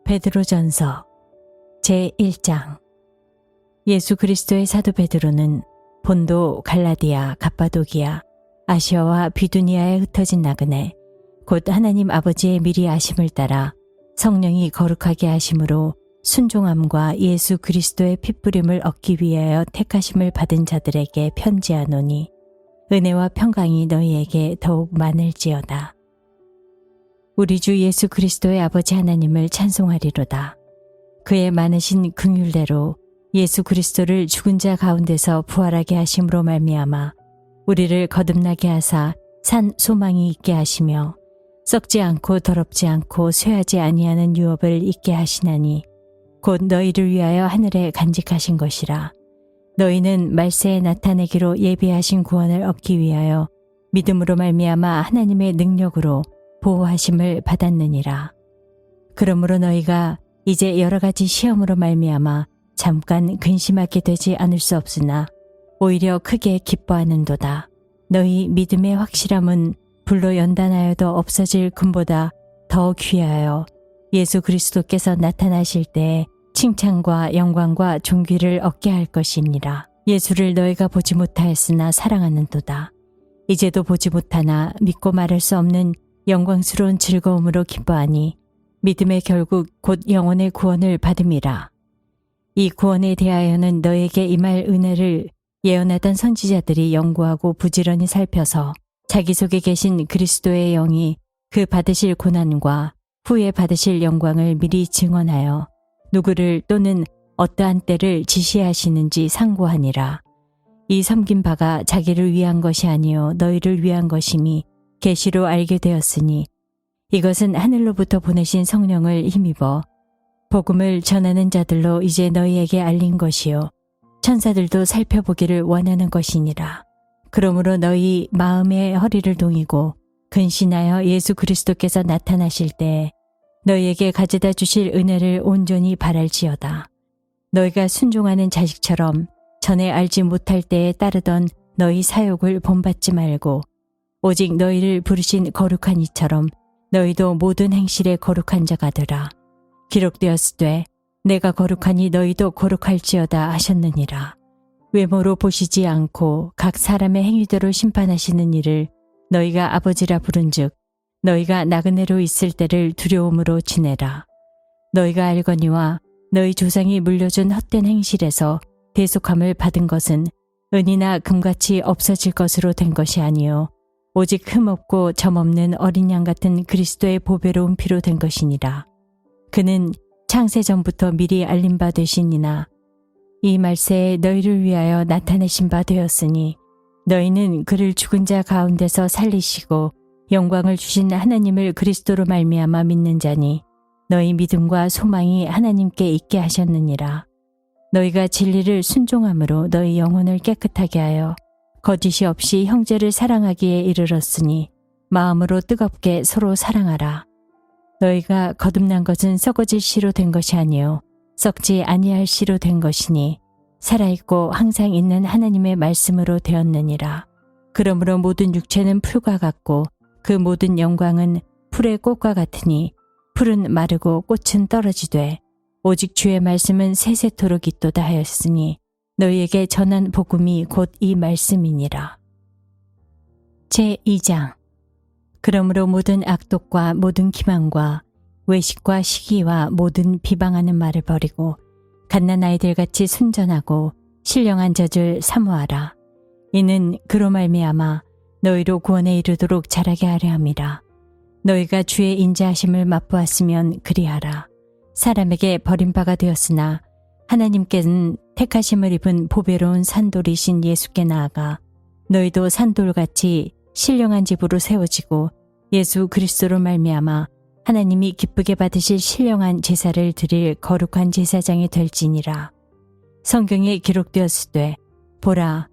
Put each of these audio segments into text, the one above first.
베드로전서 제1장. 예수 그리스도의 사도 베드로는 본도, 갈라디아, 갑바도기아, 아시아와 비두니아에 흩어진 나그네 곧 하나님 아버지의 미리 아심을 따라 성령이 거룩하게 하심으로 순종함과 예수 그리스도의 핏부림을 얻기 위하여 택하심을 받은 자들에게 편지하노니 은혜와 평강이 너희에게 더욱 많을지어다. 우리 주 예수 그리스도의 아버지 하나님을 찬송하리로다. 그의 많으신 긍휼대로 예수 그리스도를 죽은 자 가운데서 부활하게 하심으로 말미암아 우리를 거듭나게 하사 산 소망이 있게 하시며 썩지 않고 더럽지 않고 쇠하지 아니하는 유업을 있게 하시나니 곧 너희를 위하여 하늘에 간직하신 것이라. 너희는 말세에 나타내기로 예비하신 구원을 얻기 위하여 믿음으로 말미암아 하나님의 능력으로 보호하심을 받았느니라. 그러므로 너희가 이제 여러 가지 시험으로 말미암아 잠깐 근심하게 되지 않을 수 없으나 오히려 크게 기뻐하는도다. 너희 믿음의 확실함은 불로 연단하여도 없어질 금보다 더 귀하여 예수 그리스도께서 나타나실 때에 칭찬과 영광과 존귀를 얻게 할 것이니라. 예수를 너희가 보지 못하였으나 사랑하는도다. 이제도 보지 못하나 믿고 말할 수 없는 영광스러운 즐거움으로 기뻐하니 믿음의 결국 곧 영혼의 구원을 받음이라. 이 구원에 대하여는 너에게 임할 은혜를 예언하던 선지자들이 연구하고 부지런히 살펴서 자기 속에 계신 그리스도의 영이 그 받으실 고난과 후에 받으실 영광을 미리 증언하여 누구를 또는 어떠한 때를 지시하시는지 상고하니라. 이 섬긴 바가 자기를 위한 것이 아니요 너희를 위한 것임이 계시로 알게 되었으니 이것은 하늘로부터 보내신 성령을 힘입어 복음을 전하는 자들로 이제 너희에게 알린 것이요 천사들도 살펴보기를 원하는 것이니라. 그러므로 너희 마음의 허리를 동이고 근신하여 예수 그리스도께서 나타나실 때에 너희에게 가져다 주실 은혜를 온전히 바랄지어다. 너희가 순종하는 자식처럼 전에 알지 못할 때에 따르던 너희 사욕을 본받지 말고 오직 너희를 부르신 거룩한 이처럼 너희도 모든 행실에 거룩한 자가 되라. 기록되었으되 내가 거룩하니 너희도 거룩할지어다 하셨느니라. 외모로 보시지 않고 각 사람의 행위대로 심판하시는 이를 너희가 아버지라 부른즉 너희가 나그네로 있을 때를 두려움으로 지내라. 너희가 알거니와 너희 조상이 물려준 헛된 행실에서 대속함을 받은 것은 은이나 금같이 없어질 것으로 된 것이 아니요 오직 흠없고 점없는 어린 양 같은 그리스도의 보배로운 피로 된 것이니라. 그는 창세 전부터 미리 알린 바 되시니나 이 말세에 너희를 위하여 나타내신 바 되었으니 너희는 그를 죽은 자 가운데서 살리시고 영광을 주신 하나님을 그리스도로 말미암아 믿는 자니 너희 믿음과 소망이 하나님께 있게 하셨느니라. 너희가 진리를 순종함으로 너희 영혼을 깨끗하게 하여 거짓이 없이 형제를 사랑하기에 이르렀으니 마음으로 뜨겁게 서로 사랑하라. 너희가 거듭난 것은 썩어질 씨로 된 것이 아니요 썩지 아니할 씨로 된 것이니 살아있고 항상 있는 하나님의 말씀으로 되었느니라. 그러므로 모든 육체는 풀과 같고 그 모든 영광은 풀의 꽃과 같으니 풀은 마르고 꽃은 떨어지되 오직 주의 말씀은 세세토록 있도다 하였으니 너희에게 전한 복음이 곧 이 말씀이니라. 제2장. 그러므로 모든 악독과 모든 기만과 외식과 시기와 모든 비방하는 말을 버리고 갓난아이들같이 순전하고 신령한 젖을 사모하라. 이는 그로 말미암아 너희로 구원에 이르도록 자라게 하려 함이라. 너희가 주의 인자하심을 맛보았으면 그리하라. 사람에게 버림바가 되었으나 하나님께는 택하심을 입은 보배로운 산돌이신 예수께 나아가 너희도 산돌같이 신령한 집으로 세워지고 예수 그리스도로 말미암아 하나님이 기쁘게 받으실 신령한 제사를 드릴 거룩한 제사장이 될지니라. 성경에 기록되었으되 보라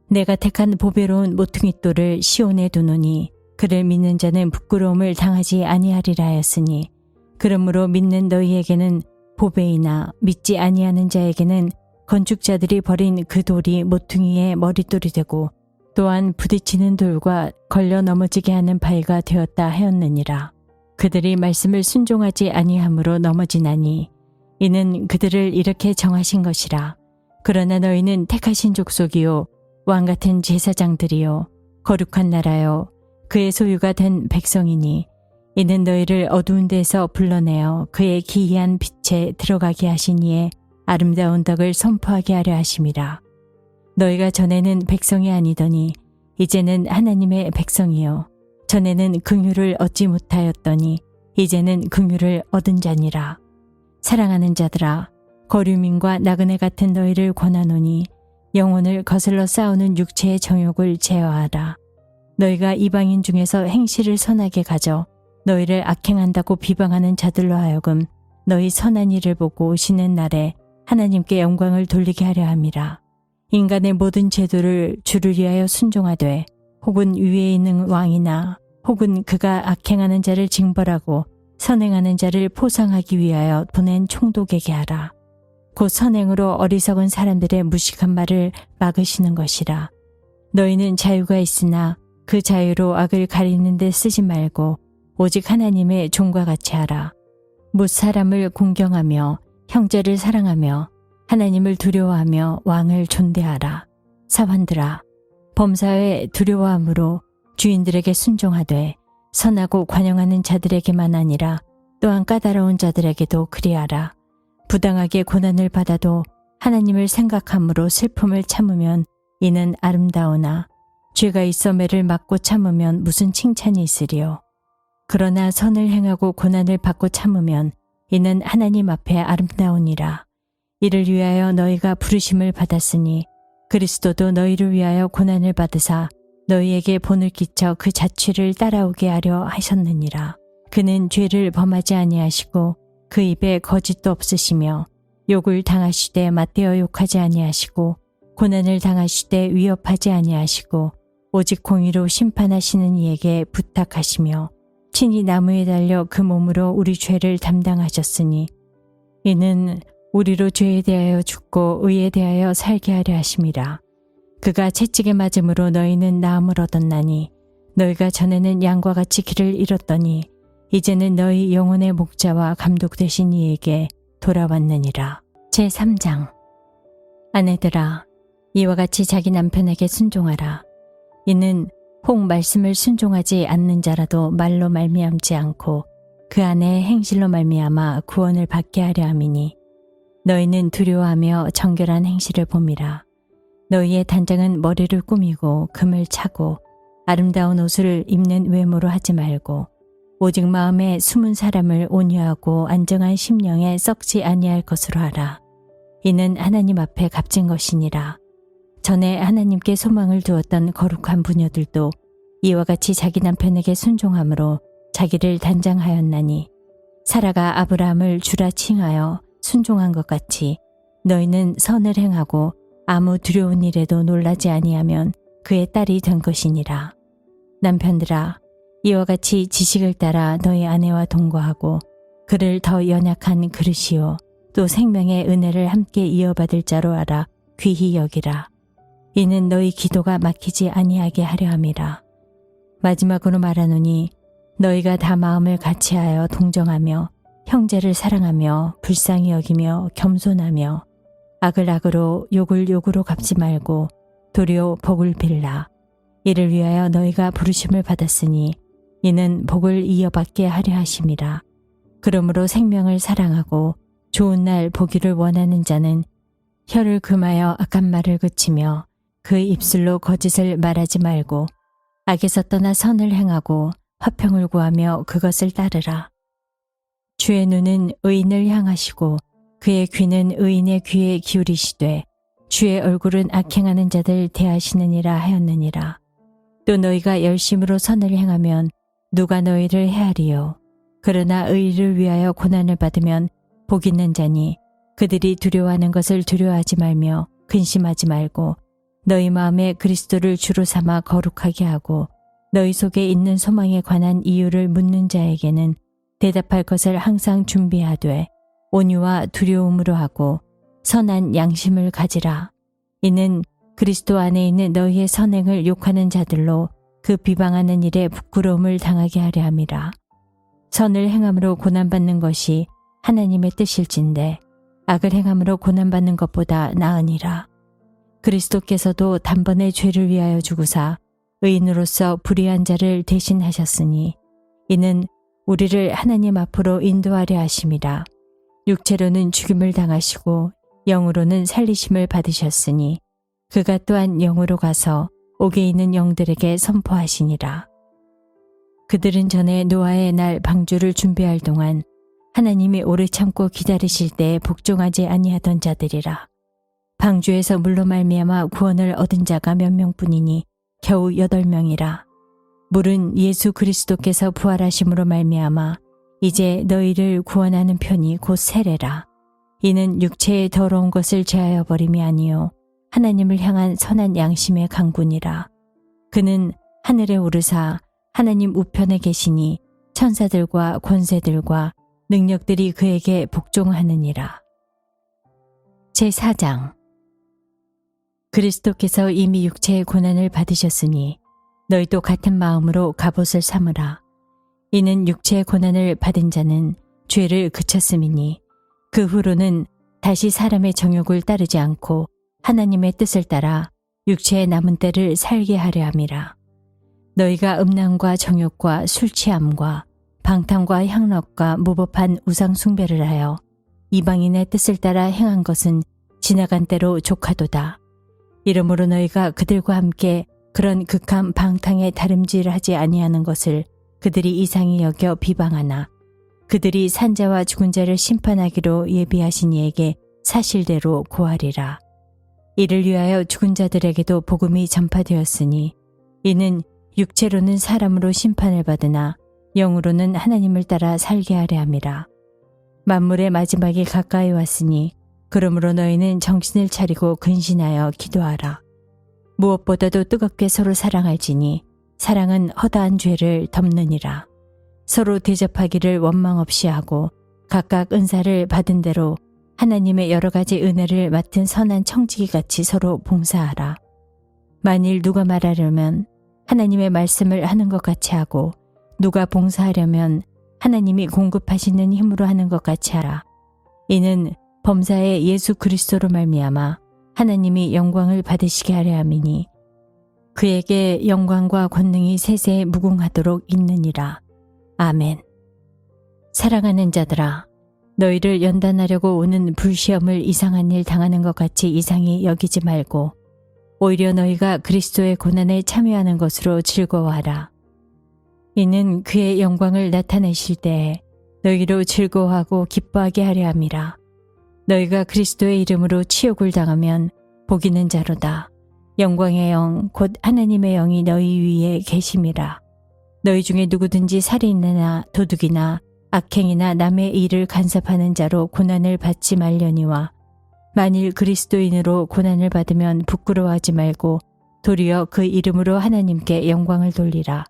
내가 택한 보배로운 모퉁이돌을 시온에 두노니 그를 믿는 자는 부끄러움을 당하지 아니하리라 하였으니 그러므로 믿는 너희에게는 보배이나 믿지 아니하는 자에게는 건축자들이 버린 그 돌이 모퉁이의 머릿돌이 되고 또한 부딪히는 돌과 걸려 넘어지게 하는 바위가 되었다 하였느니라. 그들이 말씀을 순종하지 아니함으로 넘어지나니 이는 그들을 이렇게 정하신 것이라. 그러나 너희는 택하신 족속이요 왕같은 제사장들이요 거룩한 나라요 그의 소유가 된 백성이니 이는 너희를 어두운 데서 불러내어 그의 기이한 빛에 들어가게 하신 이의 아름다운 덕을 선포하게 하려 하심이라. 너희가 전에는 백성이 아니더니 이제는 하나님의 백성이요 전에는 긍휼을 얻지 못하였더니 이제는 긍휼을 얻은 자니라. 사랑하는 자들아, 거류민과 나그네 같은 너희를 권하노니 영혼을 거슬러 싸우는 육체의 정욕을 제어하라. 너희가 이방인 중에서 행실을 선하게 가져 너희를 악행한다고 비방하는 자들로 하여금 너희 선한 일을 보고 오시는 날에 하나님께 영광을 돌리게 하려 함이라. 인간의 모든 제도를 주를 위하여 순종하되 혹은 위에 있는 왕이나 혹은 그가 악행하는 자를 징벌하고 선행하는 자를 포상하기 위하여 보낸 총독에게 하라. 곧 선행으로 어리석은 사람들의 무식한 말을 막으시는 것이라. 너희는 자유가 있으나 그 자유로 악을 가리는 데 쓰지 말고 오직 하나님의 종과 같이 하라. 못 사람을 공경하며 형제를 사랑하며 하나님을 두려워하며 왕을 존대하라. 사환들아, 범사에 두려워함으로 주인들에게 순종하되 선하고 관용하는 자들에게만 아니라 또한 까다로운 자들에게도 그리하라. 부당하게 고난을 받아도 하나님을 생각함으로 슬픔을 참으면 이는 아름다우나 죄가 있어 매를 맞고 참으면 무슨 칭찬이 있으리요. 그러나 선을 행하고 고난을 받고 참으면 이는 하나님 앞에 아름다우니라. 이를 위하여 너희가 부르심을 받았으니 그리스도도 너희를 위하여 고난을 받으사 너희에게 본을 끼쳐 그 자취를 따라오게 하려 하셨느니라. 그는 죄를 범하지 아니하시고 그 입에 거짓도 없으시며 욕을 당하시되 맞대어 욕하지 아니하시고 고난을 당하시되 위협하지 아니하시고 오직 공의로 심판하시는 이에게 부탁하시며 친히 나무에 달려 그 몸으로 우리 죄를 담당하셨으니 이는 우리로 죄에 대하여 죽고 의에 대하여 살게 하려 하심이라. 그가 채찍에 맞음으로 너희는 나음을 얻었나니 너희가 전에는 양과 같이 길을 잃었더니 이제는 너희 영혼의 목자와 감독 되신 이에게 돌아왔느니라. 제3장. 아내들아, 이와 같이 자기 남편에게 순종하라. 이는 혹 말씀을 순종하지 않는 자라도 말로 말미암지 않고 그 안에 행실로 말미암아 구원을 받게 하려 함이니 너희는 두려워하며 정결한 행실을 봄이라. 너희의 단장은 머리를 꾸미고 금을 차고 아름다운 옷을 입는 외모로 하지 말고 오직 마음에 숨은 사람을 온유하고 안정한 심령에 썩지 아니할 것으로 하라. 이는 하나님 앞에 값진 것이니라. 전에 하나님께 소망을 두었던 거룩한 부녀들도 이와 같이 자기 남편에게 순종함으로 자기를 단장하였나니 사라가 아브라함을 주라 칭하여 순종한 것 같이 너희는 선을 행하고 아무 두려운 일에도 놀라지 아니하면 그의 딸이 된 것이니라. 남편들아, 이와 같이 지식을 따라 너희 아내와 동거하고 그를 더 연약한 그릇이요 또 생명의 은혜를 함께 이어받을 자로 알아 귀히 여기라. 이는 너희 기도가 막히지 아니하게 하려 함이라. 마지막으로 말하노니 너희가 다 마음을 같이하여 동정하며 형제를 사랑하며 불쌍히 여기며 겸손하며 악을 악으로 욕을 욕으로 갚지 말고 도리어 복을 빌라. 이를 위하여 너희가 부르심을 받았으니 이는 복을 이어받게 하려 하심이라. 그러므로 생명을 사랑하고 좋은 날 보기를 원하는 자는 혀를 금하여 악한 말을 그치며 그 입술로 거짓을 말하지 말고 악에서 떠나 선을 행하고 화평을 구하며 그것을 따르라. 주의 눈은 의인을 향하시고 그의 귀는 의인의 귀에 기울이시되 주의 얼굴은 악행하는 자들 대하시느니라 하였느니라. 또 너희가 열심으로 선을 행하면 누가 너희를 헤아리요. 그러나 의를 위하여 고난을 받으면 복 있는 자니 그들이 두려워하는 것을 두려워하지 말며 근심하지 말고 너희 마음에 그리스도를 주로 삼아 거룩하게 하고 너희 속에 있는 소망에 관한 이유를 묻는 자에게는 대답할 것을 항상 준비하되 온유와 두려움으로 하고 선한 양심을 가지라. 이는 그리스도 안에 있는 너희의 선행을 욕하는 자들로 그 비방하는 일에 부끄러움을 당하게 하려 함이라. 선을 행함으로 고난받는 것이 하나님의 뜻일진데 악을 행함으로 고난받는 것보다 나으니라. 그리스도께서도 단번에 죄를 위하여 죽으사 의인으로서 불의한 자를 대신하셨으니 이는 우리를 하나님 앞으로 인도하려 하심이라. 육체로는 죽임을 당하시고 영으로는 살리심을 받으셨으니 그가 또한 영으로 가서 옥에 있는 영들에게 선포하시니라. 그들은 전에 노아의 날 방주를 준비할 동안 하나님이 오래 참고 기다리실 때에 복종하지 아니하던 자들이라. 방주에서 물로 말미암아 구원을 얻은 자가 몇 명뿐이니 겨우 8명이라. 물은 예수 그리스도께서 부활하심으로 말미암아 이제 너희를 구원하는 편이 곧 세례라. 이는 육체의 더러운 것을 제하여 버림이 아니요 하나님을 향한 선한 양심의 강군이라. 그는 하늘에 오르사 하나님 우편에 계시니 천사들과 권세들과 능력들이 그에게 복종하느니라. 제4장. 그리스도께서 이미 육체의 고난을 받으셨으니 너희도 같은 마음으로 갑옷을 삼으라. 이는 육체의 고난을 받은 자는 죄를 그쳤음이니 그 후로는 다시 사람의 정욕을 따르지 않고 하나님의 뜻을 따라 육체의 남은 때를 살게 하려 함이라. 너희가 음란과 정욕과 술 취함과 방탕과 향락과 무법한 우상 숭배를 하여 이방인의 뜻을 따라 행한 것은 지나간 때로 족하도다. 이러므로 너희가 그들과 함께 그런 극한 방탕에 다름질하지 아니하는 것을 그들이 이상히 여겨 비방하나 그들이 산자와 죽은 자를 심판하기로 예비하신 이에게 사실대로 고하리라. 이를 위하여 죽은 자들에게도 복음이 전파되었으니 이는 육체로는 사람으로 심판을 받으나 영으로는 하나님을 따라 살게 하려 함이라. 만물의 마지막이 가까이 왔으니 그러므로 너희는 정신을 차리고 근신하여 기도하라. 무엇보다도 뜨겁게 서로 사랑할지니 사랑은 허다한 죄를 덮느니라. 서로 대접하기를 원망 없이 하고 각각 은사를 받은 대로 하나님의 여러 가지 은혜를 맡은 선한 청지기같이 서로 봉사하라. 만일 누가 말하려면 하나님의 말씀을 하는 것 같이 하고 누가 봉사하려면 하나님이 공급하시는 힘으로 하는 것 같이 하라. 이는 범사의 예수 그리스도로 말미암아 하나님이 영광을 받으시게 하려 함이니 그에게 영광과 권능이 세세에 무궁하도록 있느니라. 아멘. 사랑하는 자들아, 너희를 연단하려고 오는 불시험을 이상한 일 당하는 것 같이 이상히 여기지 말고 오히려 너희가 그리스도의 고난에 참여하는 것으로 즐거워하라. 이는 그의 영광을 나타내실 때에 너희로 즐거워하고 기뻐하게 하려 함이라. 너희가 그리스도의 이름으로 치욕을 당하면 복 있는 자로다. 영광의 영 곧 하나님의 영이 너희 위에 계심이라. 너희 중에 누구든지 살인이나 도둑이나 악행이나 남의 일을 간섭하는 자로 고난을 받지 말려니와 만일 그리스도인으로 고난을 받으면 부끄러워하지 말고 도리어 그 이름으로 하나님께 영광을 돌리라.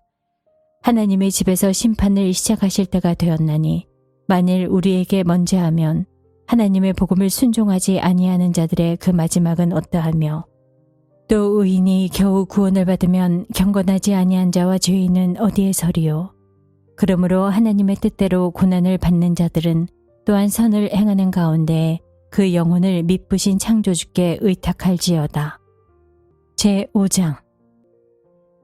하나님의 집에서 심판을 시작하실 때가 되었나니 만일 우리에게 먼저 하면 하나님의 복음을 순종하지 아니하는 자들의 그 마지막은 어떠하며 또 의인이 겨우 구원을 받으면 경건하지 아니한 자와 죄인은 어디에 서리요. 그러므로 하나님의 뜻대로 고난을 받는 자들은 또한 선을 행하는 가운데 그 영혼을 미쁘신 창조주께 의탁할지어다. 제5장.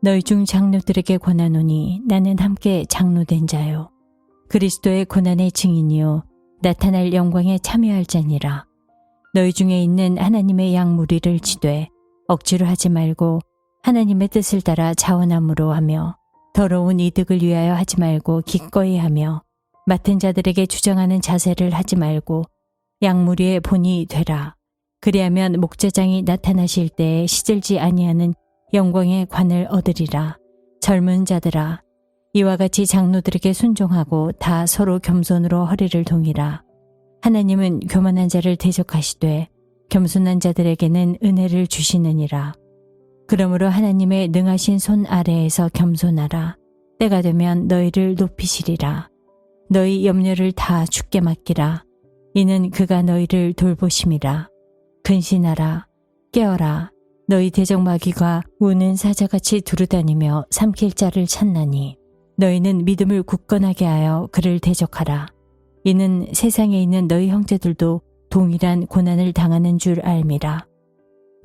너희 중 장로들에게 권하노니 나는 함께 장로된 자요 그리스도의 고난의 증인이요 나타날 영광에 참여할 자니라. 너희 중에 있는 하나님의 양 무리를 치되 억지로 하지 말고 하나님의 뜻을 따라 자원함으로 하며 더러운 이득을 위하여 하지 말고 기꺼이 하며 맡은 자들에게 주장하는 자세를 하지 말고 양무리의 본이 되라. 그리하면 목자장이 나타나실 때에 시들지 아니하는 영광의 관을 얻으리라. 젊은 자들아, 이와 같이 장로들에게 순종하고 다 서로 겸손으로 허리를 동이라. 하나님은 교만한 자를 대적하시되 겸손한 자들에게는 은혜를 주시느니라. 그러므로 하나님의 능하신 손 아래에서 겸손하라. 때가 되면 너희를 높이시리라. 너희 염려를 다 주께 맡기라. 이는 그가 너희를 돌보심이라. 근신하라. 깨어라. 너희 대적마귀가 우는 사자같이 두루다니며 삼킬 자를 찾나니 너희는 믿음을 굳건하게 하여 그를 대적하라. 이는 세상에 있는 너희 형제들도 동일한 고난을 당하는 줄 알미라.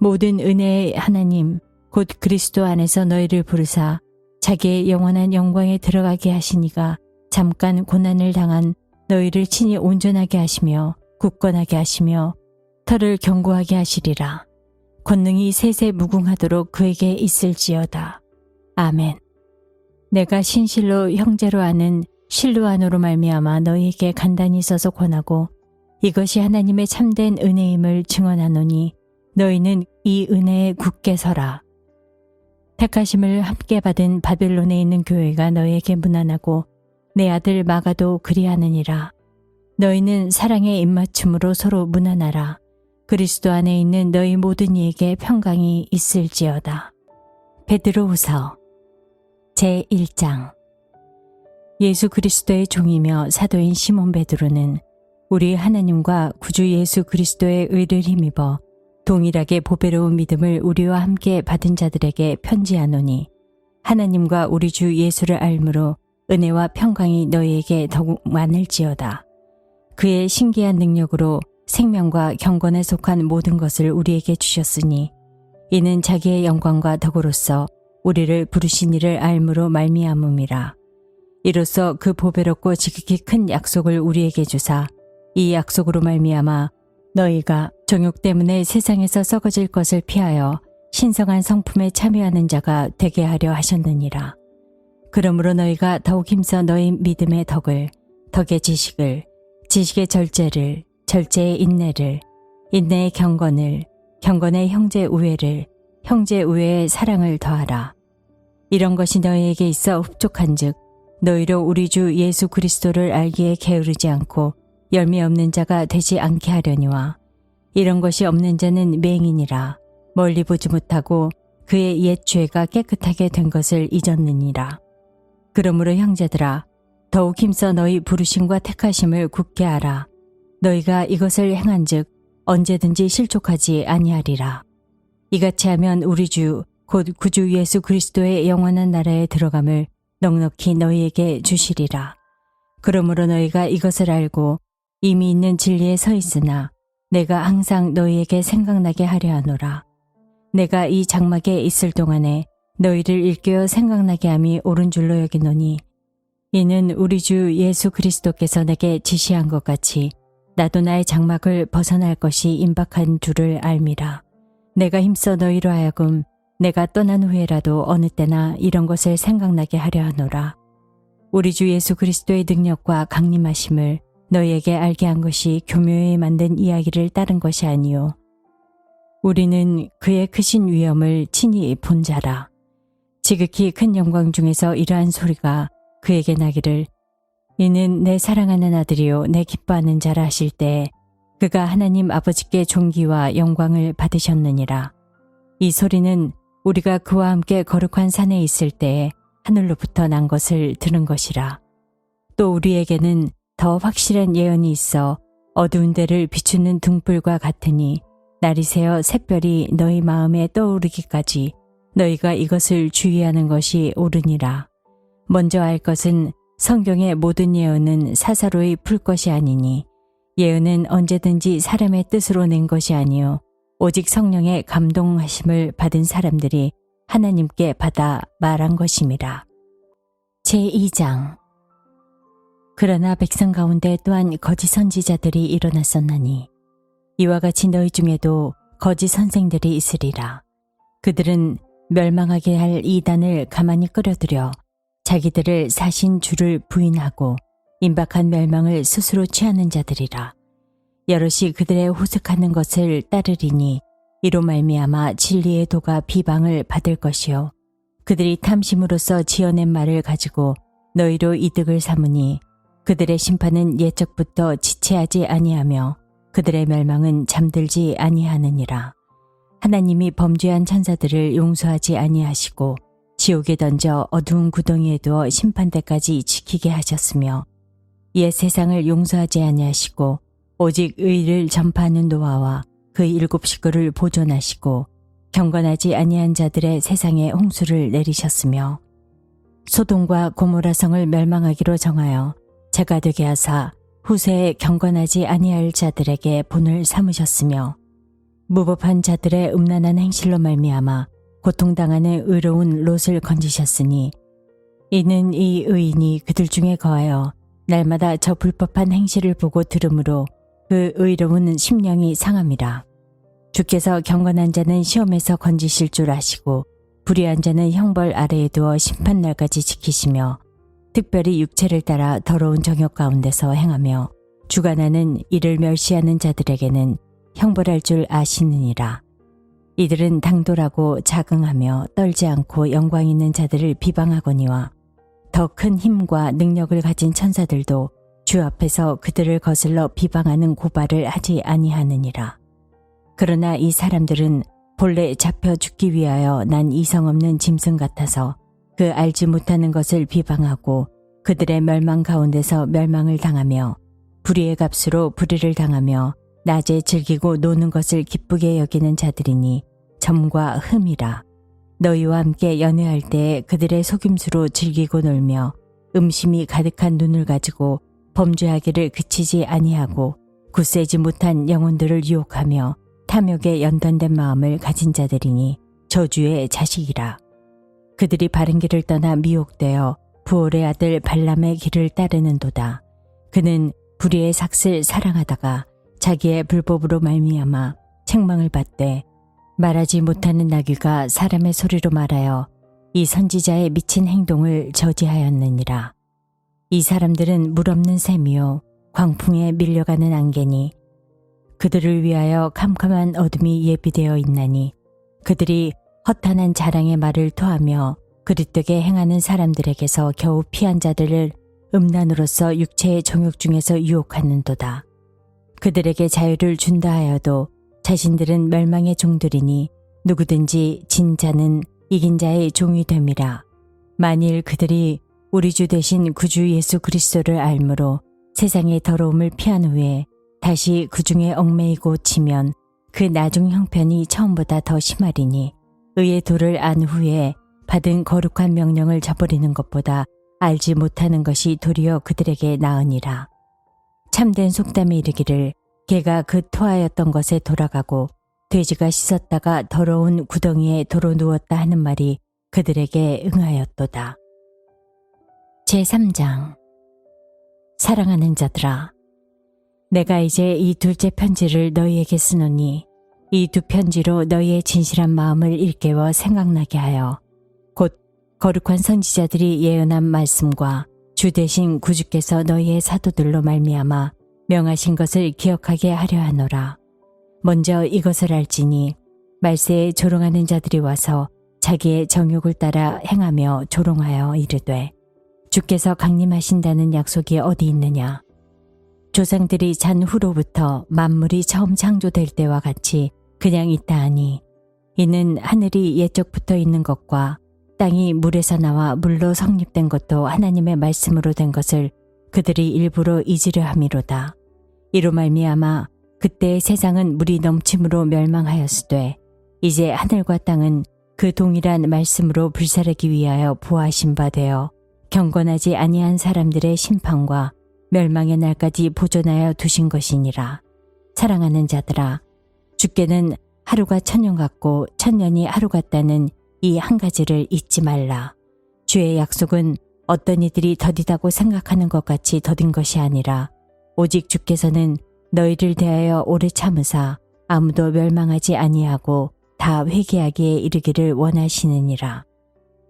모든 은혜의 하나님 곧 그리스도 안에서 너희를 부르사 자기의 영원한 영광에 들어가게 하시니가 잠깐 고난을 당한 너희를 친히 온전하게 하시며 굳건하게 하시며 털을 견고하게 하시리라. 권능이 세세 무궁하도록 그에게 있을지어다. 아멘. 내가 신실로 형제로 아는 실로아노로 말미암아 너희에게 간단히 써서 권하고 이것이 하나님의 참된 은혜임을 증언하노니 너희는 이 은혜에 굳게 서라. 택하심을 함께 받은 바벨론에 있는 교회가 너희에게 문안하고 내 아들 마가도 그리하느니라. 너희는 사랑의 입맞춤으로 서로 문안하라. 그리스도 안에 있는 너희 모든 이에게 평강이 있을지어다. 베드로후서 제1장. 예수 그리스도의 종이며 사도인 시몬 베드로는 우리 하나님과 구주 예수 그리스도의 의를 힘입어 동일하게 보배로운 믿음을 우리와 함께 받은 자들에게 편지하노니 하나님과 우리 주 예수를 알므로 은혜와 평강이 너희에게 더욱 많을지어다. 그의 신기한 능력으로 생명과 경건에 속한 모든 것을 우리에게 주셨으니 이는 자기의 영광과 덕으로서 우리를 부르신 이를 알므로 말미암음이라. 이로써 그 보배롭고 지극히 큰 약속을 우리에게 주사 이 약속으로 말미암아 너희가 정욕 때문에 세상에서 썩어질 것을 피하여 신성한 성품에 참여하는 자가 되게 하려 하셨느니라. 그러므로 너희가 더욱 힘써 너희 믿음의 덕을, 덕의 지식을, 지식의 절제를, 절제의 인내를, 인내의 경건을, 경건의 형제 우애를, 형제 우애의 사랑을 더하라. 이런 것이 너희에게 있어 흡족한즉 너희로 우리 주 예수 그리스도를 알기에 게으르지 않고 열매 없는 자가 되지 않게 하려니와 이런 것이 없는 자는 맹인이라 멀리 보지 못하고 그의 옛 죄가 깨끗하게 된 것을 잊었느니라. 그러므로 형제들아 더욱 힘써 너희 부르심과 택하심을 굳게 하라. 너희가 이것을 행한즉 언제든지 실족하지 아니하리라. 이같이 하면 우리 주 곧 구주 예수 그리스도의 영원한 나라에 들어감을 넉넉히 너희에게 주시리라. 그러므로 너희가 이것을 알고 이미 있는 진리에 서 있으나 내가 항상 너희에게 생각나게 하려 하노라. 내가 이 장막에 있을 동안에 너희를 일깨어 생각나게 함이 옳은 줄로 여기노니 이는 우리 주 예수 그리스도께서 내게 지시한 것 같이 나도 나의 장막을 벗어날 것이 임박한 줄을 알미라. 내가 힘써 너희로 하여금 내가 떠난 후에라도 어느 때나 이런 것을 생각나게 하려 하노라. 우리 주 예수 그리스도의 능력과 강림하심을 너희에게 알게 한 것이 교묘히 만든 이야기를 따른 것이 아니요 우리는 그의 크신 위엄을 친히 본 자라. 지극히 큰 영광 중에서 이러한 소리가 그에게 나기를 이는 내 사랑하는 아들이요 내 기뻐하는 자라 하실 때에 그가 하나님 아버지께 존귀와 영광을 받으셨느니라. 이 소리는 우리가 그와 함께 거룩한 산에 있을 때에 하늘로부터 난 것을 들은 것이라. 또 우리에게는 더 확실한 예언이 있어 어두운 데를 비추는 등불과 같으니 날이 새어 샛별이 너희 마음에 떠오르기까지 너희가 이것을 주의하는 것이 옳으니라. 먼저 알 것은 성경의 모든 예언은 사사로이 풀 것이 아니니 예언은 언제든지 사람의 뜻으로 낸 것이 아니요 오직 성령의 감동하심을 받은 사람들이 하나님께 받아 말한 것임이라. 제2장. 그러나 백성 가운데 또한 거짓 선지자들이 일어났었나니 이와 같이 너희 중에도 거짓 선생들이 있으리라. 그들은 멸망하게 할 이단을 가만히 끌어들여 자기들을 사신 주를 부인하고 임박한 멸망을 스스로 취하는 자들이라. 여럿이 그들의 호색하는 것을 따르리니 이로 말미암아 진리의 도가 비방을 받을 것이요 그들이 탐심으로써 지어낸 말을 가지고 너희로 이득을 삼으니 그들의 심판은 예적부터 지체하지 아니하며 그들의 멸망은 잠들지 아니하느니라. 하나님이 범죄한 천사들을 용서하지 아니하시고 지옥에 던져 어두운 구덩이에 두어 심판대까지 지키게 하셨으며 옛 세상을 용서하지 아니하시고 오직 의를 전파하는 노아와 그 7 식구를 보존하시고 경건하지 아니한 자들의 세상에 홍수를 내리셨으며 소돔과 고모라 성을 멸망하기로 정하여 재가 되게 하사 후세에 경건하지 아니할 자들에게 본을 삼으셨으며 무법한 자들의 음란한 행실로 말미암아 고통당하는 의로운 롯을 건지셨으니 이는 이 의인이 그들 중에 거하여 날마다 저 불법한 행실을 보고 들으므로 그 의로운 심령이 상함이라. 주께서 경건한 자는 시험에서 건지실 줄 아시고 불의한 자는 형벌 아래에 두어 심판날까지 지키시며 특별히 육체를 따라 더러운 정욕 가운데서 행하며 주관하는 이를 멸시하는 자들에게는 형벌할 줄 아시느니라. 이들은 당돌하고 자긍하며 떨지 않고 영광 있는 자들을 비방하거니와 더 큰 힘과 능력을 가진 천사들도 주 앞에서 그들을 거슬러 비방하는 고발을 하지 아니하느니라. 그러나 이 사람들은 본래 잡혀 죽기 위하여 난 이성 없는 짐승 같아서 그 알지 못하는 것을 비방하고 그들의 멸망 가운데서 멸망을 당하며 불의의 값으로 불의를 당하며 낮에 즐기고 노는 것을 기쁘게 여기는 자들이니 점과 흠이라. 너희와 함께 연회할 때에 그들의 속임수로 즐기고 놀며 음심이 가득한 눈을 가지고 범죄하기를 그치지 아니하고 굳세지 못한 영혼들을 유혹하며 탐욕에 연단된 마음을 가진 자들이니 저주의 자식이라. 그들이 바른 길을 떠나 미혹되어 부올의 아들 발람의 길을 따르는도다. 그는 불의의 삭슬 사랑하다가 자기의 불법으로 말미암아 책망을 받되 말하지 못하는 나귀가 사람의 소리로 말하여 이 선지자의 미친 행동을 저지하였느니라. 이 사람들은 물 없는 샘이요 광풍에 밀려가는 안개니 그들을 위하여 캄캄한 어둠이 예비되어 있나니 그들이 허탄한 자랑의 말을 토하며 그릇되게 행하는 사람들에게서 겨우 피한 자들을 음란으로서 육체의 정욕 중에서 유혹하는도다. 그들에게 자유를 준다 하여도 자신들은 멸망의 종들이니 누구든지 진 자는 이긴 자의 종이 됨이라. 만일 그들이 우리 주 되신 구주 예수 그리스도를 알므로 세상의 더러움을 피한 후에 다시 그 중에 얽매이고 치면 그 나중 형편이 처음보다 더 심하리니 의의 도를 안 후에 받은 거룩한 명령을 저버리는 것보다 알지 못하는 것이 도리어 그들에게 나으니라. 참된 속담에 이르기를 개가 그 토하였던 것에 돌아가고 돼지가 씻었다가 더러운 구덩이에 도로 누웠다 하는 말이 그들에게 응하였도다. 제3장. 사랑하는 자들아, 내가 이제 이 둘째 편지를 너희에게 쓰노니 이 두 편지로 너희의 진실한 마음을 일깨워 생각나게 하여 곧 거룩한 선지자들이 예언한 말씀과 주 되신 구주께서 너희의 사도들로 말미암아 명하신 것을 기억하게 하려 하노라. 먼저 이것을 알지니 말세에 조롱하는 자들이 와서 자기의 정욕을 따라 행하며 조롱하여 이르되 주께서 강림하신다는 약속이 어디 있느냐. 조상들이 잔 후로부터 만물이 처음 창조될 때와 같이 그냥 있다 하니 이는 하늘이 옛적부터 있는 것과 땅이 물에서 나와 물로 성립된 것도 하나님의 말씀으로 된 것을 그들이 일부러 잊으려 함이로다. 이로 말미암아 그때의 세상은 물이 넘침으로 멸망하였으되 이제 하늘과 땅은 그 동일한 말씀으로 불사르기 위하여 보아하신 바 되어 경건하지 아니한 사람들의 심판과 멸망의 날까지 보존하여 두신 것이니라. 사랑하는 자들아, 주께는 하루가 천년 같고 천년이 하루 같다는 이 한 가지를 잊지 말라. 주의 약속은 어떤 이들이 더디다고 생각하는 것 같이 더딘 것이 아니라 오직 주께서는 너희를 대하여 오래 참으사 아무도 멸망하지 아니하고 다 회개하기에 이르기를 원하시느니라.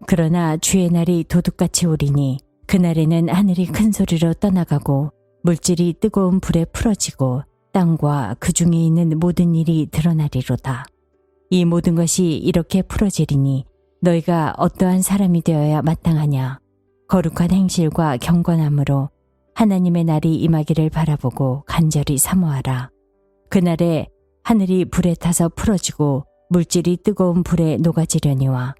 그러나 주의 날이 도둑같이 오리니 그날에는 하늘이 큰 소리로 떠나가고 물질이 뜨거운 불에 풀어지고 땅과 그 중에 있는 모든 일이 드러나리로다. 이 모든 것이 이렇게 풀어지리니 너희가 어떠한 사람이 되어야 마땅하냐. 거룩한 행실과 경건함으로 하나님의 날이 임하기를 바라보고 간절히 사모하라. 그날에 하늘이 불에 타서 풀어지고 물질이 뜨거운 불에 녹아지려니와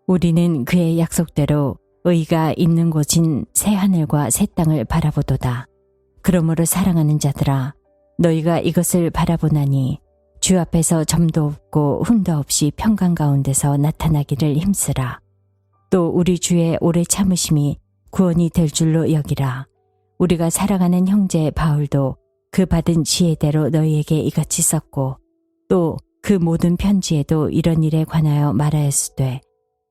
우리는 그의 약속대로 의가 있는 곳인 새 하늘과 새 땅을 바라보도다. 그러므로 사랑하는 자들아, 너희가 이것을 바라보나니 주 앞에서 점도 없고 흠도 없이 평강 가운데서 나타나기를 힘쓰라. 또 우리 주의 오래 참으심이 구원이 될 줄로 여기라. 우리가 사랑하는 형제 바울도 그 받은 지혜대로 너희에게 이같이 썼고 또 그 모든 편지에도 이런 일에 관하여 말하였으되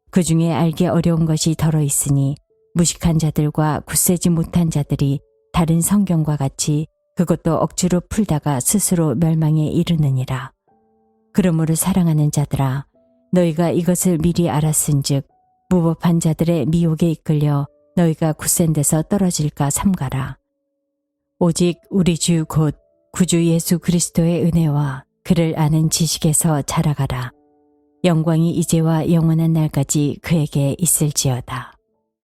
그 중에 알기 어려운 것이 덜어 있으니 무식한 자들과 굳세지 못한 자들이 다른 성경과 같이 그것도 억지로 풀다가 스스로 멸망에 이르느니라. 그러므로 사랑하는 자들아, 너희가 이것을 미리 알았은즉 무법한 자들의 미혹에 이끌려 너희가 굳센 데서 떨어질까 삼가라. 오직 우리 주 곧 구주 예수 그리스도의 은혜와 그를 아는 지식에서 자라가라. 영광이 이제와 영원한 날까지 그에게 있을지어다.